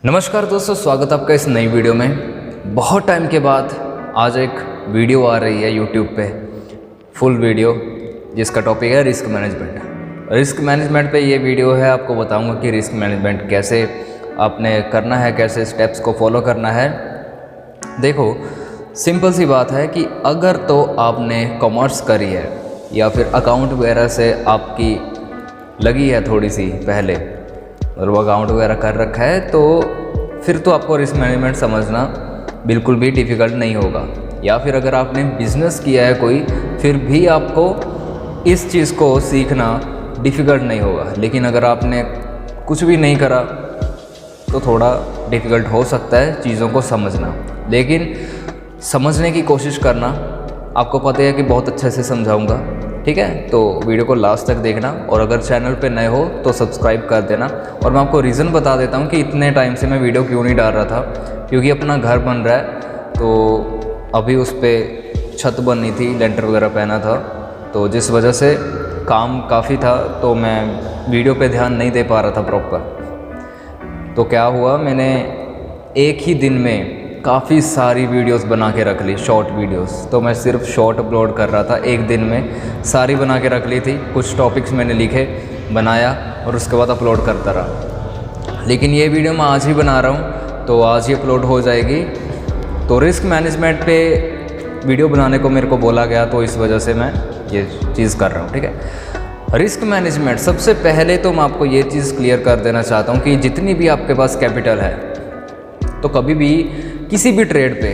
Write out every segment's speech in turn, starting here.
नमस्कार दोस्तों, स्वागत आपका इस नई वीडियो में। बहुत टाइम के बाद आज एक वीडियो आ रही है यूट्यूब पे, फुल वीडियो, जिसका टॉपिक है रिस्क मैनेजमेंट। रिस्क मैनेजमेंट पे ये वीडियो है। आपको बताऊंगा कि रिस्क मैनेजमेंट कैसे आपने करना है, कैसे स्टेप्स को फॉलो करना है। देखो, सिंपल सी बात है कि अगर तो आपने कॉमर्स करी है या फिर अकाउंट वगैरह से आपकी लगी है थोड़ी सी पहले, और वो अकाउंट वगैरह कर रखा है, तो फिर तो आपको रिस्क मैनेजमेंट समझना बिल्कुल भी डिफ़िकल्ट नहीं होगा। या फिर अगर आपने बिज़नेस किया है कोई, फिर भी आपको इस चीज़ को सीखना डिफ़िकल्ट नहीं होगा। लेकिन अगर आपने कुछ भी नहीं करा तो थोड़ा डिफ़िकल्ट हो सकता है चीज़ों को समझना। लेकिन समझने की कोशिश करना, आपको पता है कि बहुत अच्छे से समझाऊंगा, ठीक है। तो वीडियो को लास्ट तक देखना, और अगर चैनल पे नए हो तो सब्सक्राइब कर देना। और मैं आपको रीज़न बता देता हूँ कि इतने टाइम से मैं वीडियो क्यों नहीं डाल रहा था। क्योंकि अपना घर बन रहा है, तो अभी उस पर छत बननी थी, लेंटर वगैरह पहना था, तो जिस वजह से काम काफ़ी था, तो मैं वीडियो पे ध्यान नहीं दे पा रहा था प्रॉपर। तो क्या हुआ, मैंने एक ही दिन में काफ़ी सारी वीडियोस बना के रख ली, शॉर्ट वीडियोस। तो मैं सिर्फ शॉर्ट अपलोड कर रहा था, एक दिन में सारी बना के रख ली थी। कुछ टॉपिक्स मैंने लिखे, बनाया, और उसके बाद अपलोड करता रहा। लेकिन ये वीडियो मैं आज ही बना रहा हूँ, तो आज ही अपलोड हो जाएगी। तो रिस्क मैनेजमेंट पे वीडियो बनाने को मेरे को बोला गया, तो इस वजह से मैं ये चीज़ कर रहा हूँ, ठीक है। रिस्क मैनेजमेंट, सबसे पहले तो मैं आपको ये चीज़ क्लियर कर देना चाहता हूँ कि जितनी भी आपके पास कैपिटल है, तो कभी भी किसी भी ट्रेड पे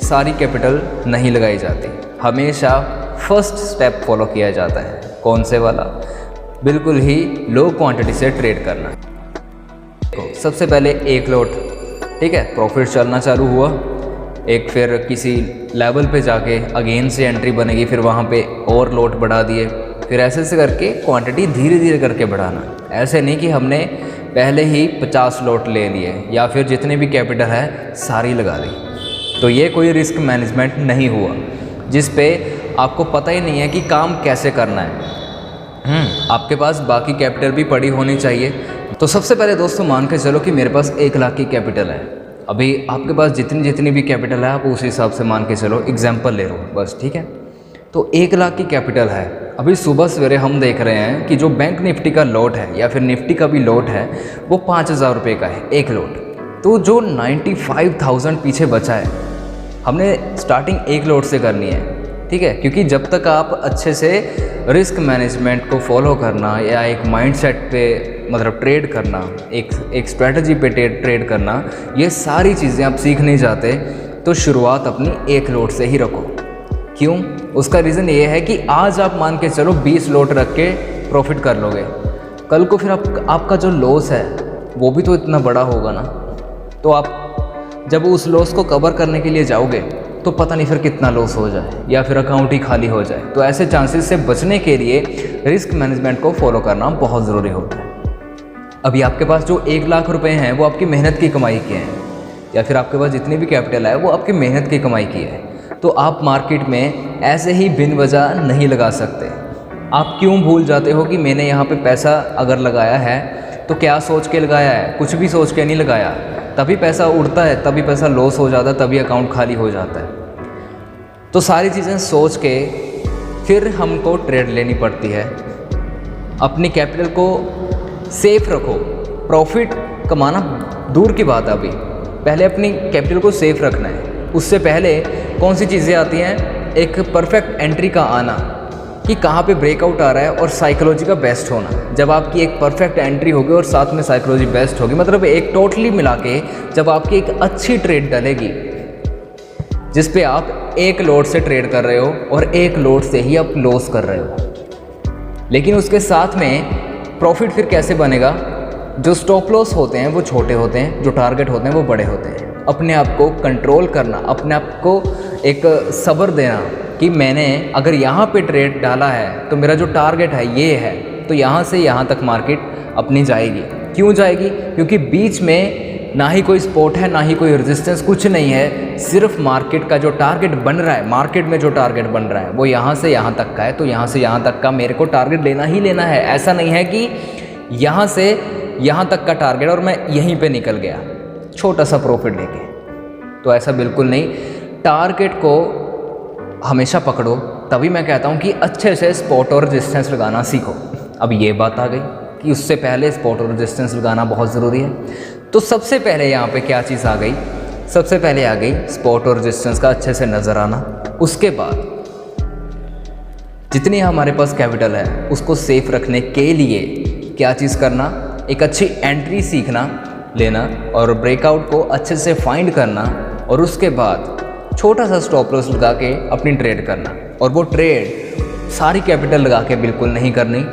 सारी कैपिटल नहीं लगाई जाती। हमेशा फर्स्ट स्टेप फॉलो किया जाता है। कौन से वाला? बिल्कुल ही लो क्वांटिटी से ट्रेड करना। देखो, सबसे पहले एक लॉट, ठीक है, प्रॉफिट चलना चालू हुआ, एक फिर किसी लेवल पे जाके अगेन से एंट्री बनेगी, फिर वहाँ पे और लॉट बढ़ा दिए, फिर ऐसे से करके क्वांटिटी धीरे धीरे करके बढ़ाना। ऐसे नहीं कि हमने पहले ही 50 लॉट ले लिए या फिर जितने भी कैपिटल है सारी लगा दी। तो ये कोई रिस्क मैनेजमेंट नहीं हुआ, जिस पे आपको पता ही नहीं है कि काम कैसे करना है। आपके पास बाकी कैपिटल भी पड़ी होनी चाहिए। तो सबसे पहले दोस्तों मान के चलो कि मेरे पास 1 लाख की कैपिटल है। अभी आपके पास जितनी भी कैपिटल है, आप उस हिसाब से मान के चलो, एग्जाम्पल ले लो बस, ठीक है। तो 1 लाख की कैपिटल है। अभी सुबह सवेरे हम देख रहे हैं कि जो बैंक निफ्टी का लॉट है या फिर निफ्टी का भी लॉट है, वो 5000 रुपये का है एक लॉट। तो जो 95,000 पीछे बचा है, हमने स्टार्टिंग एक लॉट से करनी है, ठीक है। क्योंकि जब तक आप अच्छे से रिस्क मैनेजमेंट को फॉलो करना, या एक माइंडसेट पे मतलब ट्रेड करना, एक स्ट्रेटजी पे ट्रेड करना, ये सारी चीज़ें आप सीख नहीं जाते, तो शुरुआत अपनी एक लॉट से ही रखो। क्यों? उसका रीज़न ये है कि आज आप मान के चलो 20 लॉट रख के प्रॉफिट कर लोगे, कल को फिर आपका जो लॉस है वो भी तो इतना बड़ा होगा ना। तो आप जब उस लॉस को कवर करने के लिए जाओगे, तो पता नहीं फिर कितना लॉस हो जाए या फिर अकाउंट ही खाली हो जाए। तो ऐसे चांसेस से बचने के लिए रिस्क मैनेजमेंट को फॉलो करना बहुत ज़रूरी होता है। अभी आपके पास जो 1 लाख रुपए हैं, वो आपकी मेहनत की कमाई के हैं, या फिर आपके पास जितनी भी कैपिटल है वो आपकी मेहनत की कमाई की है। तो आप मार्केट में ऐसे ही बिन वजह नहीं लगा सकते। आप क्यों भूल जाते हो कि मैंने यहाँ पे पैसा अगर लगाया है तो क्या सोच के लगाया है? कुछ भी सोच के नहीं लगाया। तभी पैसा उड़ता है, तभी पैसा लॉस हो जाता है, तभी अकाउंट खाली हो जाता है। तो सारी चीज़ें सोच के फिर हमको ट्रेड लेनी पड़ती है। अपनी कैपिटल को सेफ रखो। प्रॉफिट कमाना दूर की बात है, अभी पहले अपनी कैपिटल को सेफ रखना है। उससे पहले कौन सी चीज़ें आती हैं? एक परफेक्ट एंट्री का आना, कि कहाँ पे ब्रेकआउट आ रहा है, और साइकोलॉजी का बेस्ट होना। जब आपकी एक परफेक्ट एंट्री होगी और साथ में साइकोलॉजी बेस्ट होगी, मतलब एक टोटली मिला के जब आपकी एक अच्छी ट्रेड डलेगी, जिस पे आप एक लॉट से ट्रेड कर रहे हो और एक लॉट से ही आप लॉस कर रहे हो। लेकिन उसके साथ में प्रॉफिट फिर कैसे बनेगा? जो स्टॉप लॉस होते हैं वो छोटे होते हैं, जो टारगेट होते हैं वो बड़े होते हैं। अपने आप को कंट्रोल करना, अपने आप को एक सब्र देना कि मैंने अगर यहाँ पे ट्रेड डाला है तो मेरा जो टारगेट है ये है, तो यहाँ से यहाँ तक मार्केट अपनी जाएगी। क्यों जाएगी? क्योंकि बीच में ना ही कोई सपोर्ट है, ना ही कोई रेजिस्टेंस, कुछ नहीं है। सिर्फ मार्केट का जो टारगेट बन रहा है, मार्केट में जो टारगेट बन रहा है वो यहाँ से यहाँ तक का है, तो यहाँ से यहाँ तक का मेरे को टारगेट लेना ही लेना है। ऐसा नहीं है कि यहाँ से यहाँ तक का टारगेट और मैं यहीं पे निकल गया। छोटा सा प्रॉफिट लेके। तो ऐसा बिल्कुल नहीं, टारगेट को हमेशा पकड़ो। तभी मैं कहता हूँ कि अच्छे से स्पॉट और रेजिस्टेंस लगाना सीखो। अब ये बात आ गई कि उससे पहले स्पॉट और रेजिस्टेंस लगाना बहुत ज़रूरी है। तो सबसे पहले यहाँ पे क्या चीज़ आ गई, सबसे पहले आ गई स्पॉट और रेजिस्टेंस का अच्छे से नज़र आना। उसके बाद जितनी हमारे पास कैपिटल है उसको सेफ रखने के लिए क्या चीज़ करना, एक अच्छी एंट्री सीखना, लेना और ब्रेकआउट को अच्छे से फाइंड करना, और उसके बाद छोटा सा स्टॉप लॉस लगा के अपनी ट्रेड करना। और वो ट्रेड सारी कैपिटल लगा के बिल्कुल नहीं करनी,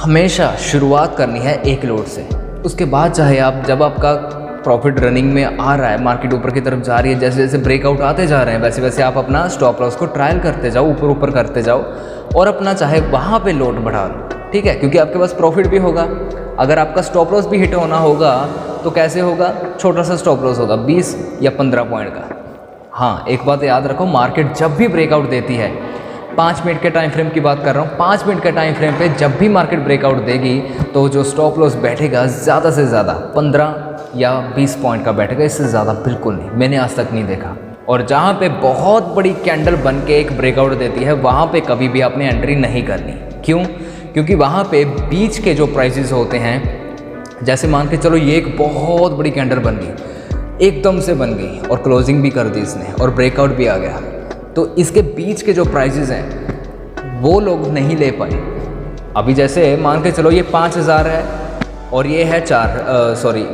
हमेशा शुरुआत करनी है एक लोड से। उसके बाद चाहे आप, जब आपका प्रॉफिट रनिंग में आ रहा है, मार्केट ऊपर की तरफ जा रही है, जैसे जैसे ब्रेकआउट आते जा रहे हैं वैसे वैसे आप अपना स्टॉप लॉस को ट्रायल करते जाओ, ऊपर ऊपर करते जाओ और अपना चाहे वहाँ पे लोड बढ़ा लो, ठीक है, क्योंकि आपके पास प्रॉफिट भी होगा। अगर आपका स्टॉप लॉस भी हिट होना होगा तो कैसे होगा, छोटा सा स्टॉप लॉस होगा 20 या 15 पॉइंट का। हाँ, एक बात याद रखो, मार्केट जब भी ब्रेकआउट देती है, 5 मिनट के टाइम फ्रेम की बात कर रहा हूँ, 5 मिनट के टाइम फ्रेम पे जब भी मार्केट ब्रेकआउट देगी तो जो स्टॉप लॉस बैठेगा ज़्यादा से ज़्यादा 15 या 20 पॉइंट का बैठेगा, इससे ज़्यादा बिल्कुल नहीं, मैंने आज तक नहीं देखा। और जहाँ पे बहुत बड़ी कैंडल बन के एक ब्रेकआउट देती है वहाँ पे कभी भी आपने एंट्री नहीं करनी। क्यों? क्योंकि वहाँ पे बीच के जो प्राइसेस होते हैं, जैसे मान के चलो ये एक बहुत बड़ी कैंडल बन गई, एकदम से बन गई और क्लोजिंग भी कर दी इसने और ब्रेकआउट भी आ गया, तो इसके बीच के जो प्राइसेस हैं वो लोग नहीं ले पाए। अभी जैसे मान के चलो ये 5000 है और ये है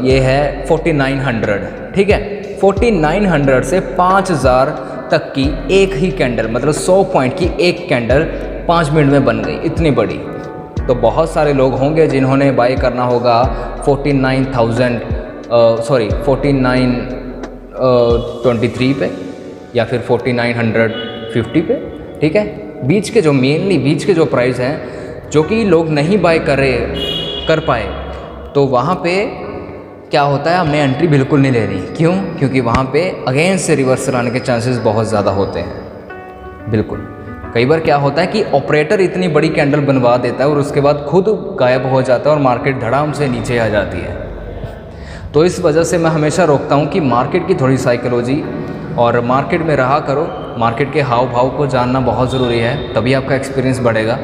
ये है 4900, ठीक है, 4900 से 5000 तक की एक ही कैंडल, मतलब 100 पॉइंट की एक कैंडल 5 मिनट में बन गई, इतनी बड़ी। तो बहुत सारे लोग होंगे जिन्होंने बाई करना होगा 4923 पे या फिर 4950 पे, ठीक है। बीच के जो मेनली बीच के जो प्राइस हैं जो कि लोग नहीं बाय कर पाए, तो वहाँ पे क्या होता है, हमने एंट्री बिल्कुल नहीं लेनी। क्यों? क्योंकि वहाँ पे अगेंस्ट से रिवर्सल आने के चांसेस बहुत ज़्यादा होते हैं। बिल्कुल, कई बार क्या होता है कि ऑपरेटर इतनी बड़ी कैंडल बनवा देता है और उसके बाद खुद गायब हो जाता है और मार्केट धड़ाम से नीचे आ जाती है। तो इस वजह से मैं हमेशा रोकता हूँ कि मार्केट की थोड़ी साइकोलॉजी और मार्केट में रहा करो, मार्केट के हाव भाव को जानना बहुत ज़रूरी है, तभी आपका एक्सपीरियंस बढ़ेगा।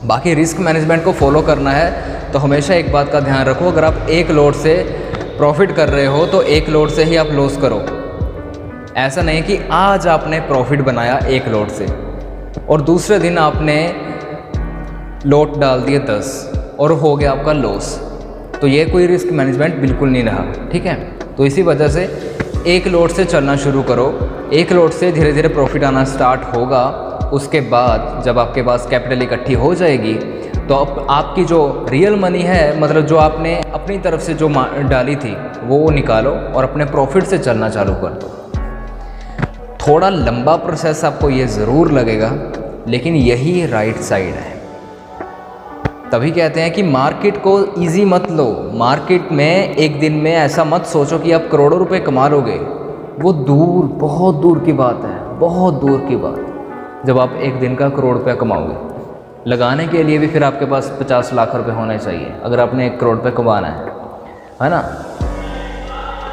बाकी रिस्क मैनेजमेंट को फॉलो करना है तो हमेशा एक बात का ध्यान रखो, अगर आप एक लोड से प्रॉफिट कर रहे हो तो एक लोड से ही आप लॉस करो। ऐसा नहीं कि आज आपने प्रॉफिट बनाया एक लोड से और दूसरे दिन आपने लोट डाल दिए 10 और हो गया आपका लॉस, तो ये कोई रिस्क मैनेजमेंट बिल्कुल नहीं रहा, ठीक है। तो इसी वजह से एक लोड से चलना शुरू करो, एक लोड से धीरे धीरे प्रॉफिट आना स्टार्ट होगा। उसके बाद जब आपके पास कैपिटल इकट्ठी हो जाएगी तो आपकी जो रियल मनी है, मतलब जो आपने अपनी तरफ से जो डाली थी वो निकालो और अपने प्रॉफिट से चलना चालू कर दो। थोड़ा लंबा प्रोसेस आपको ये ज़रूर लगेगा, लेकिन यही राइट साइड है। तभी कहते हैं कि मार्केट को इजी मत लो। मार्केट में एक दिन में ऐसा मत सोचो कि आप करोड़ों रुपए कमा लोगे, वो दूर, बहुत दूर की बात है, बहुत दूर की बात। जब आप एक दिन का करोड़ रुपया कमाओगे, लगाने के लिए भी फिर आपके पास 50 लाख रुपए होने चाहिए अगर आपने 1 करोड़ रुपये कमाना है ना।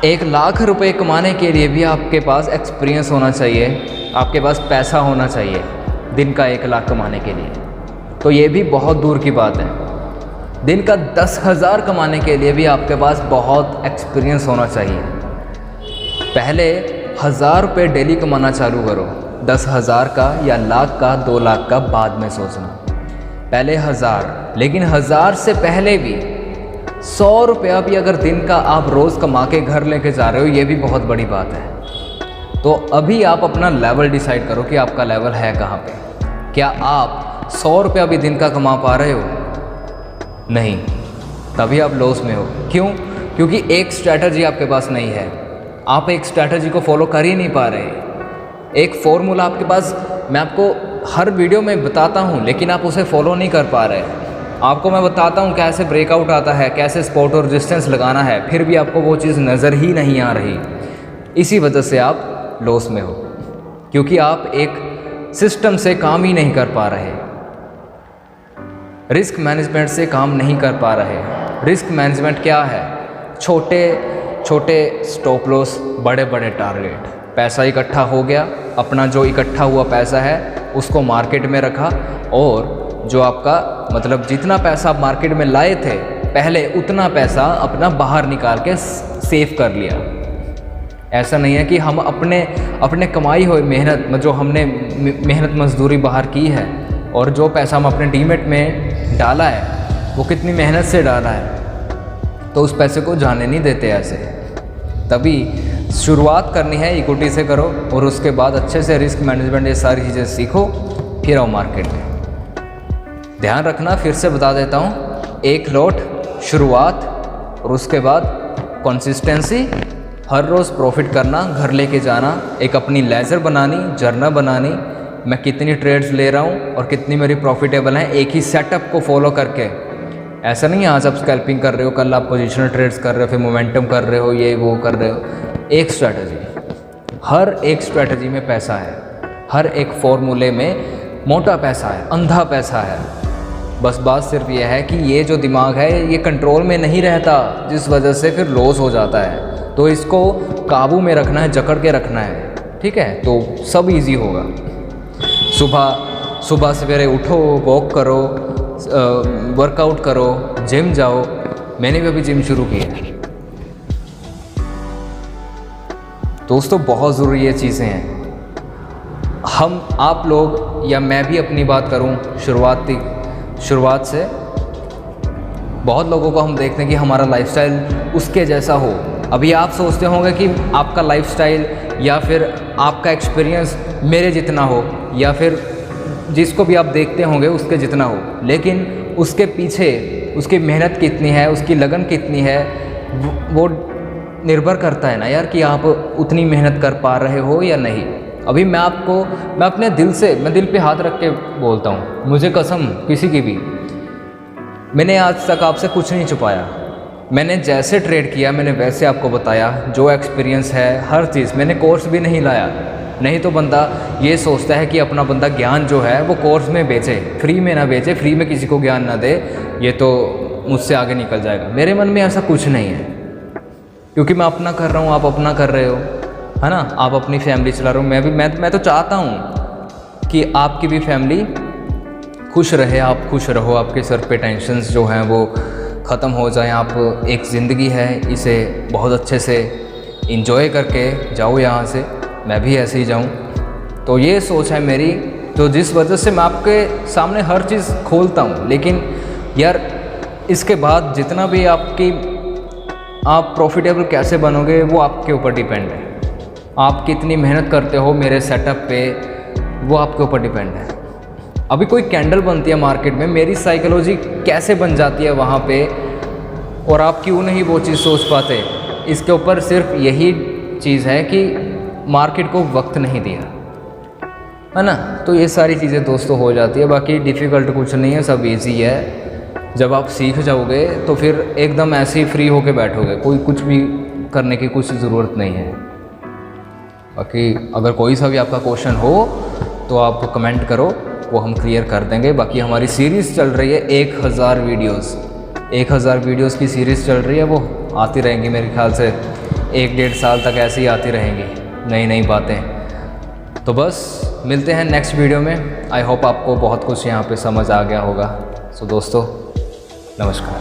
1 लाख रुपए कमाने के लिए भी आपके पास एक्सपीरियंस होना चाहिए, आपके पास पैसा होना चाहिए दिन का 1 लाख कमाने के लिए। तो ये भी बहुत दूर की बात है। दिन का 10,000 कमाने के लिए भी आपके पास बहुत एक्सपीरियंस होना चाहिए। पहले 1000 रुपये डेली कमाना चालू करो, 10,000 का या लाख का 2 लाख का बाद में सोचना। पहले 1000, लेकिन 1000 से पहले भी 100 रुपया भी अगर दिन का आप रोज़ कमा के घर लेके जा रहे हो, ये भी बहुत बड़ी बात है। तो अभी आप अपना लेवल डिसाइड करो कि आपका लेवल है कहाँ पे। क्या आप 100 रुपया भी दिन का कमा पा रहे हो? नहीं, तभी आप लॉस में हो। क्यों? क्योंकि एक स्ट्रैटेजी आपके पास नहीं है, आप एक स्ट्रैटेजी को फॉलो कर ही नहीं पा रहे। एक फॉर्मूला आपके पास, मैं आपको हर वीडियो में बताता हूँ, लेकिन आप उसे फॉलो नहीं कर पा रहे। आपको मैं बताता हूँ कैसे ब्रेकआउट आता है, कैसे सपोर्ट और रेजिस्टेंस लगाना है, फिर भी आपको वो चीज़ नज़र ही नहीं आ रही। इसी वजह से आप लॉस में हो, क्योंकि आप एक सिस्टम से काम ही नहीं कर पा रहे, रिस्क मैनेजमेंट से काम नहीं कर पा रहे। रिस्क मैनेजमेंट क्या है? छोटे छोटे स्टॉप लॉस, बड़े बड़े टारगेट। पैसा इकट्ठा हो गया, अपना जो इकट्ठा हुआ पैसा है उसको मार्केट में रखा, और जो आपका मतलब जितना पैसा आप मार्केट में लाए थे पहले उतना पैसा अपना बाहर निकाल के सेव कर लिया। ऐसा नहीं है कि हम अपने कमाई हुई मेहनत, जो हमने मेहनत मजदूरी बाहर की है और जो पैसा हम अपने डीमेट में डाला है वो कितनी मेहनत से डाला है, तो उस पैसे को जाने नहीं देते ऐसे। तभी शुरुआत करनी है इक्विटी से करो, और उसके बाद अच्छे से रिस्क मैनेजमेंट ये सारी चीज़ें सीखो, फिर आओ मार्केट में। ध्यान रखना, फिर से बता देता हूँ, एक लॉट शुरुआत और उसके बाद कंसिस्टेंसी, हर रोज़ प्रॉफिट करना, घर लेके जाना, एक अपनी लेजर बनानी, जर्नल बनानी, मैं कितनी ट्रेड्स ले रहा हूँ और कितनी मेरी प्रॉफिटेबल हैं, एक ही सेटअप को फॉलो करके। ऐसा नहीं है आज आप स्कैल्पिंग कर रहे हो, कल आप पोजिशनल ट्रेड्स कर रहे हो, फिर मोमेंटम कर रहे हो, ये वो कर रहे हो। एक स्ट्रैटेजी, हर एक स्ट्रैटेजी में पैसा है, हर एक फॉर्मूले में मोटा पैसा है, अंधा पैसा है। बस बात सिर्फ ये है कि ये जो दिमाग है ये कंट्रोल में नहीं रहता, जिस वजह से फिर लॉस हो जाता है। तो इसको काबू में रखना है, जकड़ के रखना है, ठीक है, तो सब इजी होगा। सुबह सवेरे उठो, वॉक करो, वर्कआउट करो, जिम जाओ। मैंने भी अभी जिम शुरू किया है। दोस्तों बहुत ज़रूरी ये चीज़ें हैं। आप लोग या मैं भी अपनी बात करूं, शुरुआत से बहुत लोगों को हम देखते हैं कि हमारा लाइफस्टाइल उसके जैसा हो। अभी आप सोचते होंगे कि आपका लाइफस्टाइल या फिर आपका एक्सपीरियंस मेरे जितना हो, या फिर जिसको भी आप देखते होंगे उसके जितना हो, लेकिन उसके पीछे उसकी मेहनत कितनी है, उसकी लगन कितनी है, वो निर्भर करता है ना यार कि आप उतनी मेहनत कर पा रहे हो या नहीं। अभी मैं अपने दिल पे हाथ रख के बोलता हूँ, मुझे कसम किसी की भी, मैंने आज तक आपसे कुछ नहीं छुपाया। मैंने जैसे ट्रेड किया मैंने वैसे आपको बताया, जो एक्सपीरियंस है हर चीज़। मैंने कोर्स भी नहीं लाया, नहीं तो बंदा ये सोचता है कि अपना बंदा ज्ञान जो है वो कोर्स में बेचे, फ्री में ना बेचे, फ्री में किसी को ज्ञान ना दे, ये तो मुझसे आगे निकल जाएगा। मेरे मन में ऐसा कुछ नहीं है, क्योंकि मैं अपना कर रहा हूँ, आप अपना कर रहे हो, है ना, आप अपनी फैमिली चला रहे हो। मैं तो चाहता हूँ कि आपकी भी फैमिली खुश रहे, आप खुश रहो, आपके सर पे टेंशन्स जो हैं वो ख़त्म हो जाएं। आप एक ज़िंदगी है, इसे बहुत अच्छे से इंजॉय करके जाओ यहाँ से, मैं भी ऐसे ही जाऊँ। तो ये सोच है मेरी, तो जिस वजह से मैं आपके सामने हर चीज़ खोलता हूँ। लेकिन यार इसके बाद जितना भी आप प्रॉफिटेबल कैसे बनोगे वो आपके ऊपर डिपेंड है। आप कितनी मेहनत करते हो मेरे सेटअप पे, वो आपके ऊपर डिपेंड है। अभी कोई कैंडल बनती है मार्केट में, मेरी साइकोलॉजी कैसे बन जाती है वहाँ पे, और आप क्यों नहीं वो चीज़ सोच पाते, इसके ऊपर सिर्फ यही चीज़ है कि मार्केट को वक्त नहीं दिया, है ना। तो ये सारी चीज़ें दोस्तों हो जाती है, बाकी डिफ़िकल्ट कुछ नहीं है, सब ईजी है। जब आप सीख जाओगे तो फिर एकदम ऐसे ही फ्री होके बैठोगे, कोई कुछ भी करने की कुछ ज़रूरत नहीं है। बाकी अगर कोई सा भी आपका क्वेश्चन हो तो आप कमेंट करो, वो हम क्लियर कर देंगे। बाकी हमारी सीरीज़ चल रही है 1000 वीडियोस की सीरीज़ चल रही है, वो आती रहेंगी मेरे ख्याल से 1-1.5 साल तक ऐसे ही आती रहेंगी, नई बातें। तो बस मिलते हैं नेक्स्ट वीडियो में। आई होप आपको बहुत कुछ यहाँ पे समझ आ गया होगा। सो दोस्तों नमस्कार।